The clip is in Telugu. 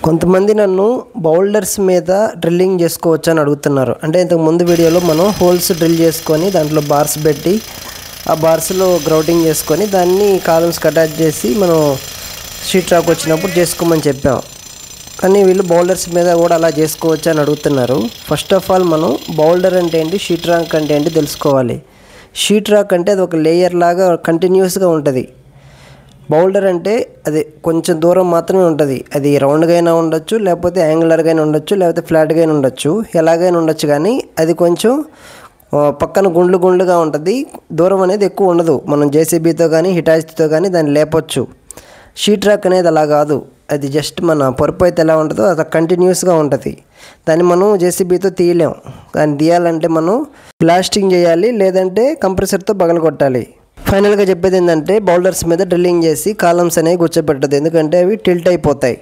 కొంతమంది నన్ను బౌల్డర్స్ మీద డ్రిల్లింగ్ చేసుకోవచ్చు అని అడుగుతున్నారు. అంటే ఇంతకు ముందు వీడియోలో మనం హోల్స్ డ్రిల్ చేసుకొని దాంట్లో బార్స్ పెట్టి ఆ బార్స్లో గ్రౌటింగ్ చేసుకొని దాన్ని కాలమ్స్కి అటాచ్ చేసి మనం షీట్ రాక్ వచ్చినప్పుడు చేసుకోమని చెప్పాం. కానీ వీళ్ళు బౌల్డర్స్ మీద కూడా అలా చేసుకోవచ్చు అని అడుగుతున్నారు. ఫస్ట్ ఆఫ్ ఆల్ మనం బౌల్డర్ అంటే ఏంటి, షీట్ రాక్ అంటే ఏంటి తెలుసుకోవాలి. షీట్ రాక్ అంటే అది ఒక లేయర్ లాగా కంటిన్యూస్గా ఉంటుంది. బౌల్డర్ అంటే అది కొంచెం దూరం మాత్రమే ఉంటుంది. అది రౌండ్గా అయినా ఉండొచ్చు, లేకపోతే యాంగులర్గా అయినా ఉండొచ్చు, లేకపోతే ఫ్లాట్గా అయినా ఉండొచ్చు, ఎలాగైనా ఉండొచ్చు. కానీ అది కొంచెం పక్కన గుండ్లుగా ఉంటుంది. దూరం అనేది ఎక్కువ ఉండదు. మనం జేసీబీతో కానీ హిటాచీతో కానీ దాన్ని లేపొచ్చు. షీట్ రాక్ అనేది అలా కాదు. అది జస్ట్ మన పరుపు అయితే ఎలా ఉంటుందో అది కంటిన్యూస్గా ఉంటుంది. దాన్ని మనం జేసీబీతో తీయలేం. దాన్ని తీయాలంటే మనం ప్లాస్టింగ్ చేయాలి, లేదంటే కంప్రెసర్తో పగలగొట్టాలి. ఫైనల్గా చెప్పేది ఏంటంటే బౌల్డర్స్ మీద డ్రిల్లింగ్ చేసి కాలమ్స్ అనేవి కూర్చోబెట్టదు. ఎందుకంటే అవి టిల్ట్ అయిపోతాయి.